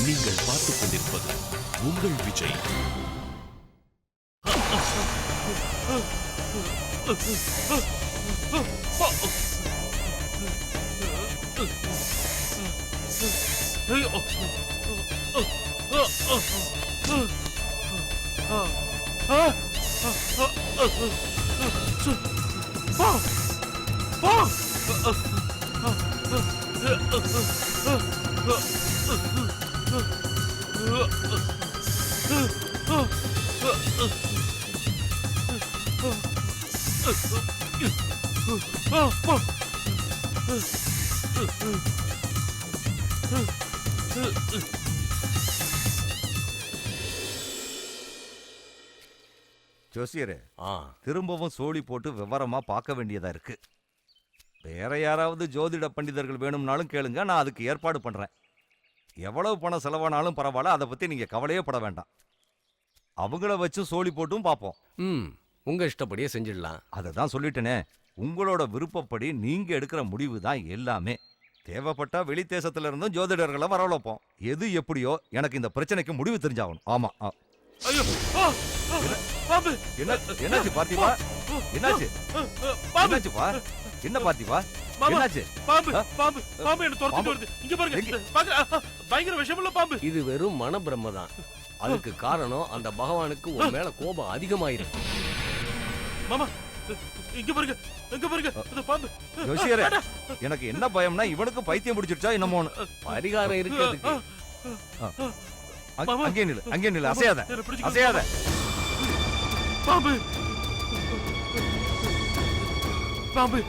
நீங்கள் பார்த்துக் கொண்டிருப்பது உங்கள் விஜய். ஜோசியரே, திரும்பவும் சோழி போட்டு விவரமா பார்க்க வேண்டியதா இருக்கு. வேற யாராவது ஜோதிட பண்டிதர்கள் வேணும்னாலும் கேளுங்க, நான் அதுக்கு ஏற்பாடு பண்றேன். எவ்வளவு பணம் செலவானாலும் பரவாயில்ல, அதை பத்தி நீங்க கவலையே பட வேண்டாம். அவங்கள வச்சு சோழி போட்டும் பார்ப்போம். உங்க இஷ்டப்படியே செஞ்சிடலாம். அதை தான் சொல்லிட்டேனே, உங்களோட விருப்பப்படி நீங்க எடுக்கிற முடிவு தான் எல்லாமே. தேவைப்பட்டா வெளி தேசத்துல இருந்தும் ஜோதிடர்களை வரவழைப்போம். எது எப்படியோ எனக்கு இந்த பிரச்சனைக்கு முடிவு தெரிஞ்சாகணும். ஆமா. என்னாச்சு பார்த்திபா? என்னாச்சு? என்னாச்சுப்பா? என்ன பார்த்திபா? என்னாச்சு? பாம்பு என்ன துரத்திட்டு வருது. இங்க பாருங்க, பயங்கர விஷமுள்ள பாம்பு. இது வெறும் மனப்பிரம தான். அதுக்கு காரணம் அந்த பகவானுக்கு உன் மேல கோபம் அதிகமாயிருக்கு. மாமா, இங்க பாருங்க, இங்க பாருங்க அந்த பாம்பு. ஜோசியரே, எனக்கு என்ன பயம்னா இவனுக்கு பைத்தியம் பிடிச்சிருச்சா என்னமோன்னு. பரிகாரம் இருக்கு அதுக்கு. அங்கே நில்லு, அசையாத, அசையாத. பாம்பு, பாம்பு,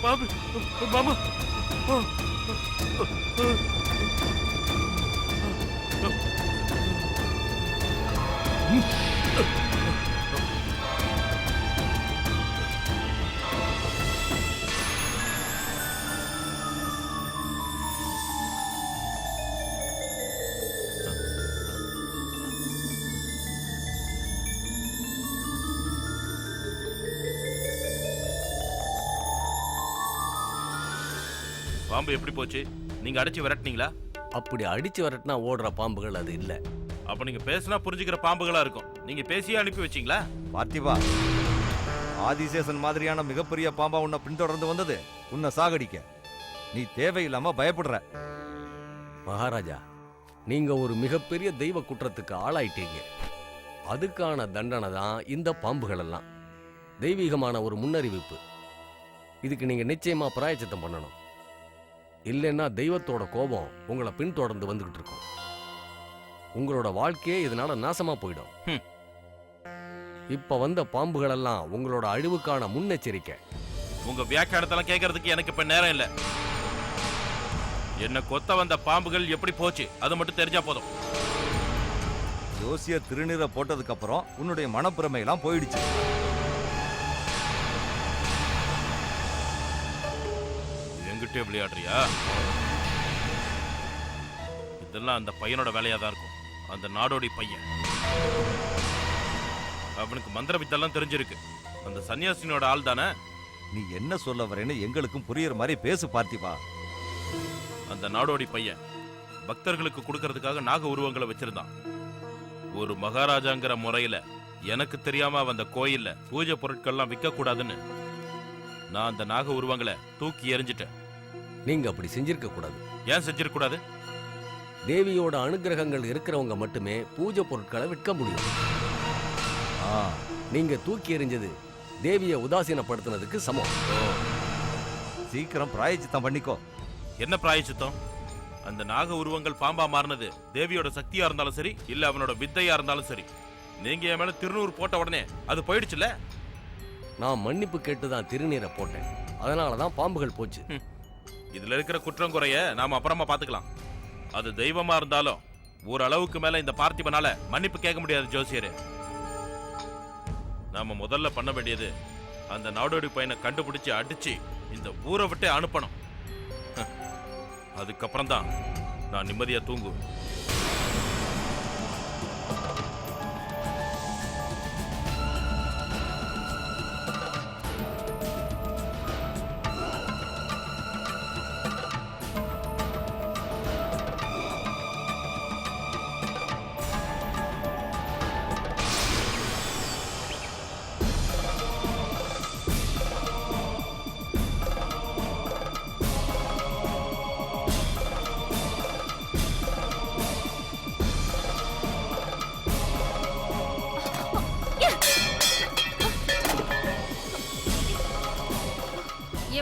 பாம்பு, மாமா. பாம்பு எப்படி போச்சு? நீங்க அடிச்சு விரட்டினீங்களா? அப்படி அடிச்சு விரட்டினா ஓடுற பாம்புகள் அது இல்ல. அப்ப நீங்க பேசினா புரிஞ்சுக்கிற பாம்புகளா இருக்கும். நீங்க பேசியே அனுப்பி வச்சீங்களா? பார்த்திபா, ஆதிசேஷன் மாதிரியான மிகப்பெரிய பாம்பா உன்னை பின்தொடர்ந்து வந்தது உன்னை சாகடிக்க. நீ தேவையில்லாம பயப்படுற. மகாராஜா, நீங்க ஒரு மிகப்பெரிய தெய்வ குற்றத்துக்கு ஆளாயிட்டீங்க. அதுக்கான தண்டனை தான் இந்த பாம்புகள் எல்லாம். தெய்வீகமான ஒரு முன்னறிவிப்பு. இதுக்கு நீங்க நிச்சயமா பிராயச்சித்தம் பண்ணணும். இல்லைன்னா தெய்வத்தோட கோபம் உங்களை பின்தொடர்ந்து வந்துகிட்டு இருக்கும். உங்களோட வாழ்க்கையே இதனால நாசமா போயிடும். இப்ப வந்த பாம்புகள் எல்லாம் உங்களோட அழிவுக்கான முன்னெச்சரிக்கை. உங்க வியாக்கியானத்தெல்லாம் கேட்கறதுக்கு எனக்கு இப்ப நேரம் இல்ல. என்ன கொத்த வந்த பாம்புகள் எப்படி போச்சு அது மட்டும் தெரிஞ்சா போதும். ஜோசிய திருநீரை போட்டதுக்கு அப்புறம் உன்னுடைய மனப்பிரமை எல்லாம் போயிடுச்சு. எங்கிட்டே விளையாடுறியா? இதெல்லாம் அந்த பையனோட வேலையா தான் இருக்கும். அந்த நாடோடி பையன். அவனுக்கு மந்திர வித்தெல்லாம் தெரிஞ்சிருக்கு. அந்த சன்னியாசினோட ஆள் தானே? நீ என்ன சொல்ல வரேன்னு எங்களுக்கும் புரியுற மாதிரி பேசு பார்த்திபா. அந்த நாடோடி பையன் பக்தர்களுக்கு கொடுக்கறதுக்காக நாக உருவங்களை வச்சிருந்தான். ஒரு மகாராஜாங்கிற முறையில எனக்கு தெரியாம அந்த கோயில்ல பூஜை பொருட்கள்லாம் விற்க கூடாதுன்னு நான் அந்த நாக உருவங்களை தூக்கி எறிஞ்சிட்டேன். நீங்க அப்படி செஞ்சிருக்க கூடாது. ஏன் செஞ்சிருக்க கூடாது? தேவியோட அனுகிரகங்கள் இருக்கிறவங்க மட்டுமே பூஜை பொருட்களை விற்க முடியும். நீங்க தூக்கி எறிஞ்சது தேவியை உதாசீனப்படுத்தினதுக்கு சமம். சீக்கிரம் பிராயச்சித்தம் பண்ணிக்கோ. என்ன பிராயச்சித்தம்? அந்த நாக உருவங்கள் பாம்பா மாறினது தேவியோட சக்தியா இருந்தாலும் சரி, இல்ல அவனோட வித்தையா இருந்தாலும் சரி, நீங்க என் மேல திருநூறு போட்ட உடனே அது போயிடுச்சுல. நான் மன்னிப்பு கேட்டுதான் திருநீரை போட்டேன். அதனாலதான் பாம்புகள் போச்சு. இதுல இருக்கிற குற்றம் குறைய நாம அப்புறமா பாத்துக்கலாம். அது தெய்வமா இருந்தாலும் ஓரளவுக்கு மேல இந்த பார்த்திபனால மன்னிப்பு கேட்க முடியாது ஜோசியரே. நாம முதல்ல பண்ண வேண்டியது அந்த நாடோடி பையனை கண்டுபிடிச்சு அடிச்சு இந்த ஊரை விட்டு அனுப்பணும். அதுக்கப்புறம் தான் நான் நிம்மதியா தூங்குவேன்.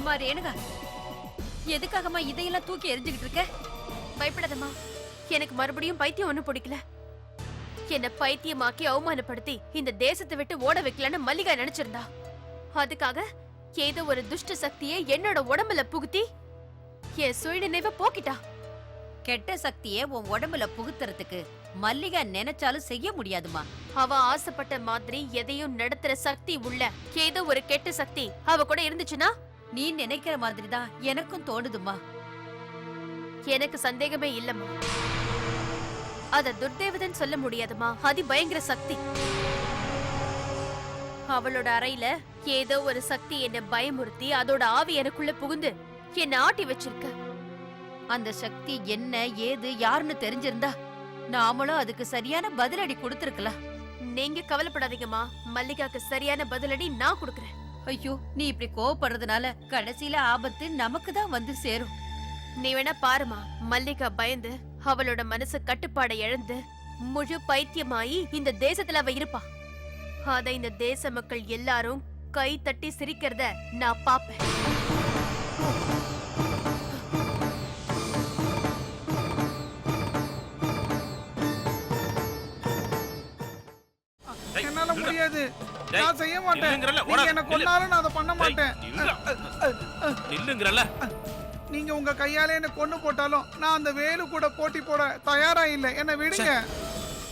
அம்மா ரேணுகா, எதுக்காகம்மா இதையெல்லாம் தூக்கி எரிஞ்சுக்கிட்டு இருக்க? பயப்படாதம்மா, எனக்கு மறுபடியும் பைத்தியம் ஒண்ணும் பிடிக்கல. என்ன பைத்தியமாக்கி அவமானப்படுத்தி இந்த தேசத்தை விட்டு ஓட வைக்கலன்னு மல்லிகா நினைச்சிருந்தா. அதுக்காக ஏதோ ஒரு துஷ்ட சக்தியை என்னோட உடம்புல புகுத்தி என் சுயநினைவை போக்கிட்டா. கெட்ட சக்தியை உன் உடம்புல புகுத்துறதுக்கு மல்லிகா நினைச்சாலும் செய்ய முடியாதுமா. அவ ஆசைப்பட்ட மாதிரி எதையும் நடத்துற சக்தி உள்ள ஏதோ ஒரு கெட்ட சக்தி அவ கூட இருந்துச்சுன்னா நீ நினைக்கிற மாதிரிதான் எனக்கும் தோணுதுமா. எனக்கு சந்தேகமே இல்லம்மா. அத துர்தேவதன் சொல்ல முடியாதுமா, அதி பயங்கர சக்தி. அவளோட அறையில ஏதோ ஒரு சக்தி என்ன பயமுறுத்தி அதோட ஆவி எனக்குள்ள புகுந்து என்ன ஆட்டி வச்சிருக்க. அந்த சக்தி என்ன ஏது யாருன்னு தெரிஞ்சிருந்தா நாமளும் அதுக்கு சரியான பதிலடி கொடுத்திருக்கலாம். நீங்க கவலைப்படாதீங்கம்மா, மல்லிகாக்கு சரியான பதிலடி நான் கொடுக்கறேன். ஐயோ, நீ இப்படி கோவப்படுறதுனால கடைசியில ஆபத்து நமக்கு தான் வந்து சேரும். நீ வேணா பாருமா, மல்லிகா பயந்து அவளோட மனசு கட்டுப்பாடை இழந்து முழு பைத்தியமாயி இந்த தேசத்துல அவ இருப்பா. அத இந்த தேச மக்கள் எல்லாரும் கை தட்டி சிரிக்கிறத நான் பாப்பேன். என்னால முடியாது, நான் செய்ய மாட்டேன். நில்லுங்கறல, நீங்க என்ன கொன்னாலும் நான் அதை பண்ண மாட்டேன். நில்லுங்கறல. நீங்க உங்க கையாலே என்ன கொன்னு போட்டாலும் நான் அந்த வேலு கூட போட்டி போட தயாரா இல்ல. என்ன விடுங்க.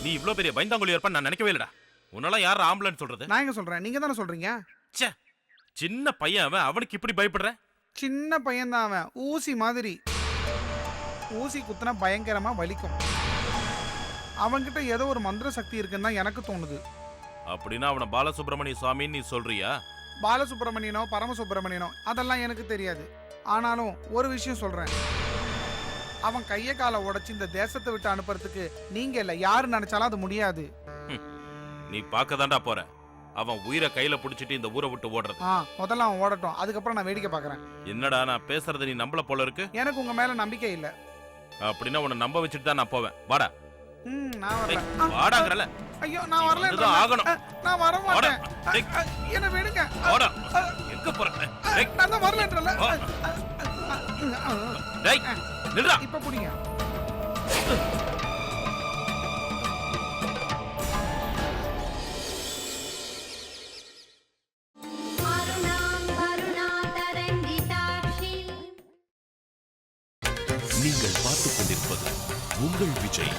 நீ இவ்ளோ பெரிய பயந்தாங்குழி இருப்பன்னு நான் நினைக்கவே இல்லடா. உன்னால யார் ஆம்புலன்ஸ் சொல்றது? நான் எங்க சொல்றேன், நீங்க தானே சொல்றீங்க. ச்சே, சின்ன பையன் அவன், அவனுக்கு இப்படி பயப்படுற? சின்ன பையன் தான் அவன், ஊசி மாதிரி. ஊசி குத்துனா பயங்கரமா வலிக்கும். அவன்கிட்ட ஏதோ ஒரு மந்திர சக்தி இருக்குன்னு தான் எனக்கு தோணுது. அப்படின்னா அவனை பாலசுப்ரமணிய சுவாமின்னு நீ சொல்றியா? பாலசுப்ரமணியனோ பரமசுப்ரமணியனோ அதெல்லாம் எனக்கு தெரியாது. ஆனாலும் ஒரு விஷயம் சொல்றேன், அவன் கைய காலை உடைச்சு இந்த தேசத்தை விட்டு அனுப்புறதுக்கு நீங்க இல்ல யாரு நினைச்சாலும் அது முடியாது. நீ பார்க்கதாண்டா போற. அவன் உயிரை கையில புடிச்சிட்டு இந்த ஊரை விட்டு ஓடுறது. முதல்ல அவன் ஓடட்டும், அதுக்கப்புறம் நான் வேடிக்கை பார்க்கறேன். என்னடா நான் பேசுறது நீ நம்பல போல இருக்கு? எனக்கு உங்க மேல நம்பிக்கை இல்ல. அப்படின்னா உன்னை நம்ப வச்சுட்டு தான் நான் போவேன். வாடா. நான் வரல. வாடாங்கறல. ஐயோ, நான் வரல. இதுதான் ஆகணும். நான் வர மாட்டேன். டேய், என்ன விடுங்க. வாடா. எங்க போற? டேய், நான் தான் வரலன்றல. டேய், நில்றா. இப்ப புடிங்க. நீங்கள் பார்த்துக் கொண்டிருப்பது உங்கள் விஜய்.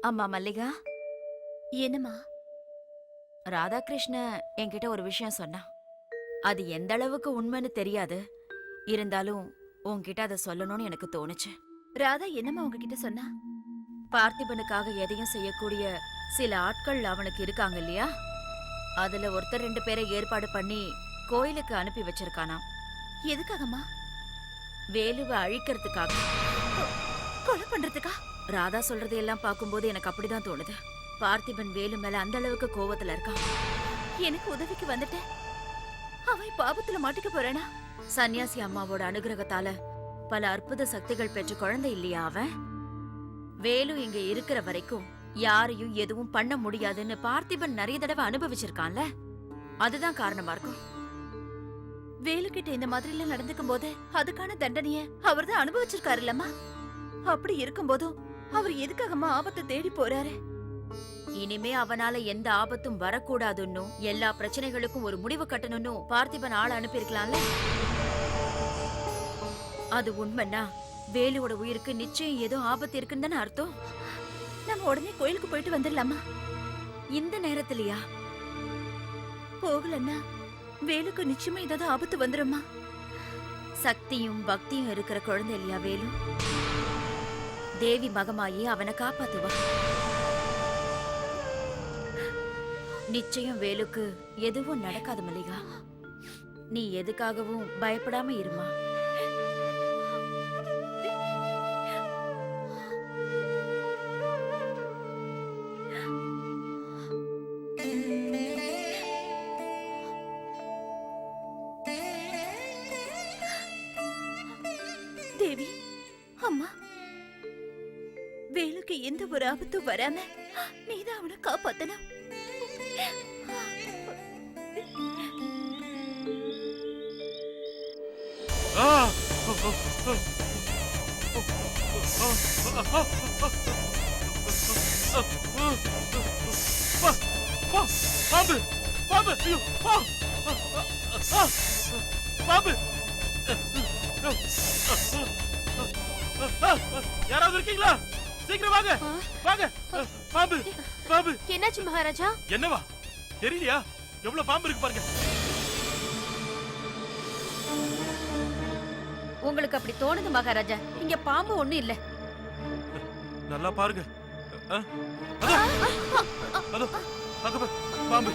அம்மா மல்லிகா, என்னம்மா? ராதாகிருஷ்ண என்கிட்ட ஒரு விஷயம் சொன்னான். அது எந்த அளவுக்கு உண்மைன்னு தெரியாது, இருந்தாலும் உன்கிட்ட அதை சொல்லணும்னு எனக்கு தோணுச்சு. ராதா என்னம்மா உங்ககிட்ட சொன்னா? பார்த்திபனுக்காக எதையும் செய்யக்கூடிய சில ஆட்கள் அவனுக்கு இருக்காங்க இல்லையா, அதுல ஒருத்தர் 2 பேரை ஏற்பாடு பண்ணி கோயிலுக்கு அனுப்பி வச்சிருக்கானாம். எதுக்காகம்மா? வேலுவை அழிக்கிறதுக்காக. கொலை பண்றதுக்கா? ராதா சொல்றதையெல்லாம் பார்க்கும்போது எனக்கு அப்படிதான் தோணுது. பார்த்திபன் வேலு மேல அந்த அளவுக்கு கோவத்துல இருக்கான். எனக்கு உதவிக்கு வந்துட்ட அவன் பாபத்துல மாட்டிக்க போறானா? சன்னியாசி அம்மாவோட அனுகிரகத்தால பல அற்புத சக்திகள் பெற்ற குழந்தை இல்லையா அவன்? வேலு இங்க இருக்கிற வரைக்கும் யாரையும் எதுவும் பண்ண முடியாதுன்னு பார்த்திபன் நிறைய தடவை அனுபவிச்சிருக்கான்ல, அதுதான் காரணமா இருக்கும். வேலுக்கிட்ட இந்த மாதிரி எல்லாம் நடந்துக்கும் போது அதுக்கான தண்டனைய அவர் தான் அனுபவிச்சிருக்காரு இல்லம்மா. அப்படி இருக்கும்போதும் அவர் எதுக்காகமா ஆபத்தை தேடி போறாரு? இனிமே அவனால எந்த ஆபத்தும் வரக்கூடாதுன்னு, எல்லா பிரச்சனைகளுக்கும் ஒரு முடிவு கட்டணும்னு பார்த்திபன் ஆள் அனுப்பியிருக்கலாம்ல. அது உண்மைன்னா வேலுவோட உயிருக்கு நிச்சயம் ஏதோ ஆபத்து இருக்குன்னு தானே அர்த்தம். நம்ம உடனே கோயிலுக்கு போயிட்டு வந்துடலாமா? இந்த நேரத்திலயா? போகலன்னா வேலுக்கு நிச்சயமா ஏதாவது ஆபத்து வந்துருமா? சக்தியும் பக்தியும் இருக்கிற குழந்தை இல்லையா வேலு? தேவி மகமாயி அவனை காப்பாத்துவா. நிச்சயம் வேலுக்கு எதுவும் நடக்காது மல்லிகா. நீ எதுக்காகவும் பயப்படாம இருமா. தேவி அம்மா, வேலுக்கு எந்த ஒரு ஆபத்தும் வராம நீதான் அவனை காப்பாத்தணும். பாம்பு பாம்பு ஐயோ பாம்பு யாராவது இருக்கீங்களா? சீக்கிரம் வாங்க வாங்க. பாம்பு பாம்பு. என்னாச்சு மகாராஜா? என்னவா தெரியலையா? எவ்வளவு பாம்பு இருக்கு பாருங்க. உங்களுக்கு அப்படி தோணுது மகாராஜா, இங்க பாம்பு ஒண்ணும் இல்ல. நல்லா பாருங்க. அதோ அங்க பாரு, பாம்பு.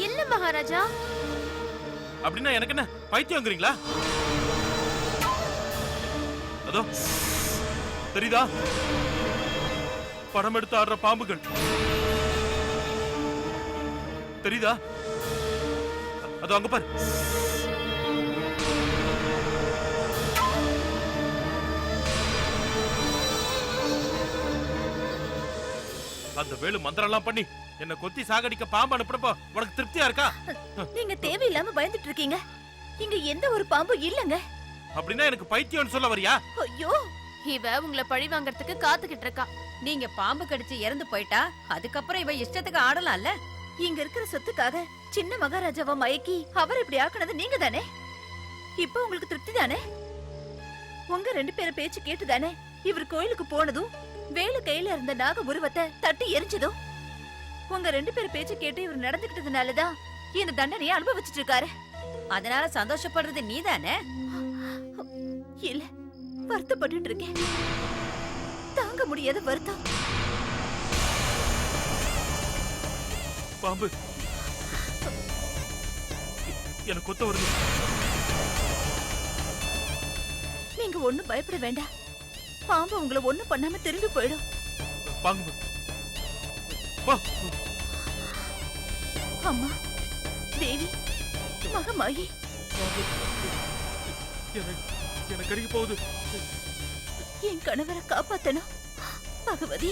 இல்ல மகாராஜா. அப்படின்னா எனக்கு என்ன பைத்தியங்கிறீங்களா? அதோ தெரியுதா? படம் எடுத்து ஆடுற பாம்புகள் தெரியுதா? அதோ அங்க பாரு. அந்த வேலு மந்திரம் எல்லாம் பண்ணி என்ன கொத்தி சாகடிக்க பாம்பு அனுப்புறப்போ உனக்கு திருப்தியா இருக்கா? நீங்க தேவையில்லாம பயந்துட்டு இருக்கீங்க. இங்க எந்த ஒரு பாம்பும் இல்லங்க. அப்படின்னா எனக்கு பைத்தியம்னு சொல்ல வரியா? ஐயோ, இவ உங்களை பழி வாங்கறதுக்கு காத்துக்கிட்டு இருக்கா. நீங்க பாம்பு கடிச்சு இறந்து போயிட்டா அதுக்கப்புறம் இவ இஷ்டத்துக்கு ஆடலாம்ல. இங்க இருக்கிற சொத்துக்காக சின்ன மகாராஜாவை மயக்கி அவர் இப்படி ஆக்குனது நீங்க தானே? இப்போ உங்களுக்கு திருப்தி தானே? உங்க 2 பேரை பேச்சு கேட்டுதானே இவர் கோயிலுக்கு போனதும் வேலு கையில இருந்த நாக உருவத்தை தட்டி எரிஞ்சதும்? உங்க 2 பேரை பேச்சு கேட்டு இவர் நடந்துகிட்டதுனாலதான் இந்த தண்டனையை அனுபவிச்சுட்டு இருக்காரு. அதனால சந்தோஷப்படுறது நீதானே? இல்ல, வருத்தப்பட்டு இருக்கேன். தாங்க முடியாத வருத்தம். பாம்பு எனக்கு கொத்த வருது. நீங்க ஒண்ணும் பயப்பட வேண்டாம். பாம்பு உங்களை ஒண்ணும் பண்ணாம திரும்பி போயிடும். பாம்பு வா. அம்மா, தேவி, மகமாயி, எனக்கு அடிக்க போகுது. என் கணவரை காப்பாத்தணும். பகவதி,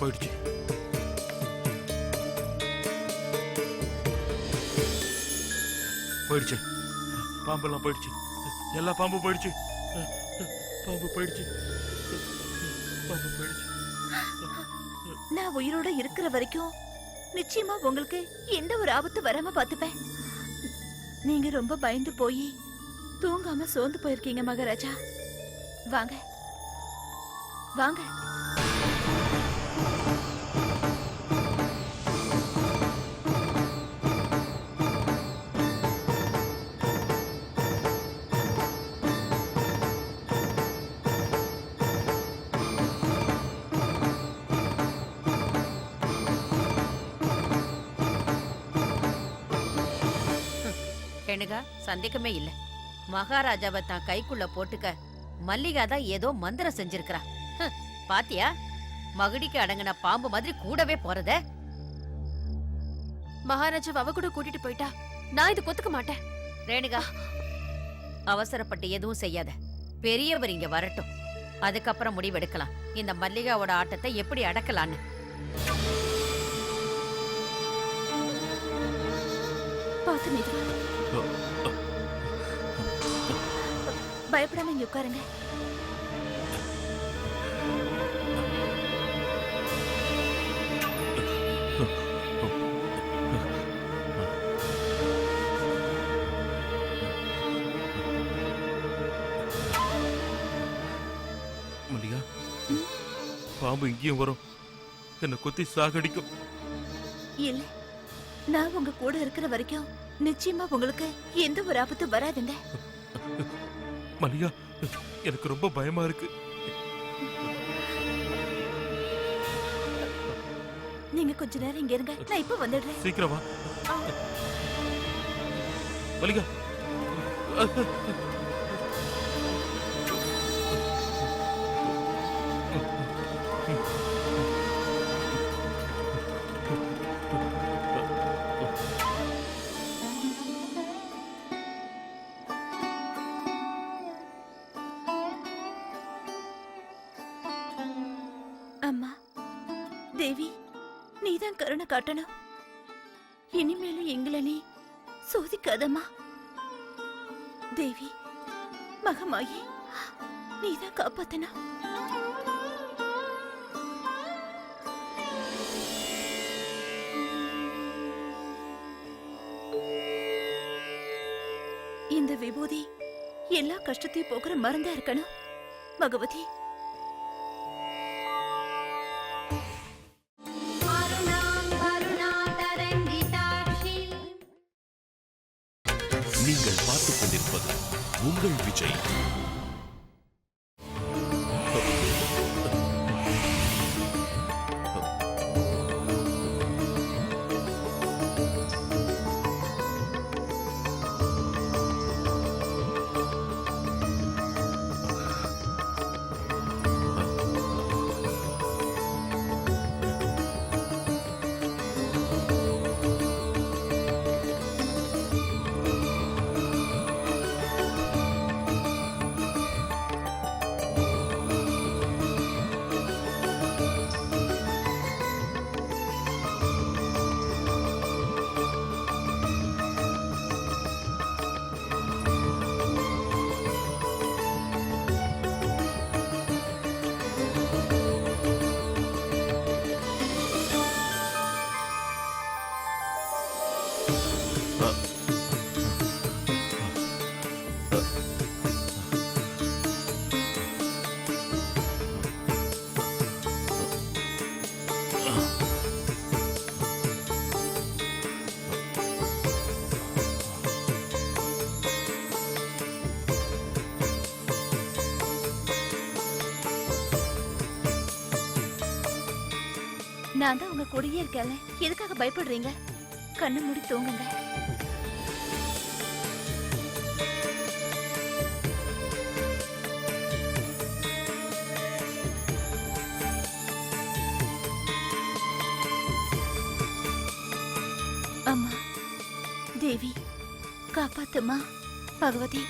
போயிடுச்சு. போயிடுச்சு. பாம்பெல்லாம் போயிடுச்சு. எல்லா பாம்பும் போயிடுச்சு. பாம்பு போயிடுச்சு. பாம்பு போயிடுச்சு. நான் உயிரோட இருக்கிற வரைக்கும் நிச்சயமா உங்களுக்கு எந்த ஒரு ஆபத்து வராம பாத்துப்பேன். நீங்க ரொம்ப பயந்து போய் தூங்காம சோர்ந்து போயிருக்கீங்க மகாராஜா. வாங்க வாங்க. கெணுகா, சந்தேகமே இல்ல. மகாராஜாவை தான் கைக்குள்ள போட்டுக்க மல்லிகா தான் ஏதோ மந்திரம் செஞ்சிருக்கிறா. பாத்தியா, மகுடிக்கு அடங்கின பாம்பு மாதிரி கூடவே போறத. மகாராஜா அவ கூட கூட்டிட்டு போயிட்டா நான் இது கொத்துக்க மாட்டேன். ரேணுகா, அவசரப்பட்டு எதுவும் செய்யாத. பெரியவர் இங்க வரட்டும், அதுக்கப்புறம் முடிவெடுக்கலாம் இந்த மல்லிகாவோட ஆட்டத்தை எப்படி அடக்கலான்னு. பார்த்து மெதுவா. பயப்படாம இங்க உட்காருங்க. மல்லிகா, பாம்பு இங்கேயும் வரும், என்ன கொத்தி சாகடிக்கும். இல்ல, நான் உங்க கூட இருக்கிற வரைக்கும் நிச்சயமா உங்களுக்கு எந்த ஒரு ஆபத்து வராதுங்க. மல்லிகா, எனக்கு ரொம்ப பயமா இருக்கு. நீங்க கொஞ்ச நேரம் இங்க இருங்க, நான் இப்ப வந்துடுறேன். சீக்கிரம் வா மல்லிகா. தேவி, நீதான் கருணை காட்டணும். இனிமேலும் எங்களை நீ சோதிக்காதம்மா. தேவி, மகமாயி, நீதான் காப்பாத்தணும். இந்த விபூதி எல்லா கஷ்டத்தையும் போக்குற மருந்தா இருக்கணும். பகவதி, நீங்கள் பார்த்துக் கொண்டிருப்பது உங்கள் விஜய். நான் தான் உங்க கூடயே இருக்கேன்ல, எதுக்காக பயப்படுறீங்க? கண்ணு மூடி தூங்குங்க. அம்மா, தேவி, காப்பாத்துமா. பகவதி,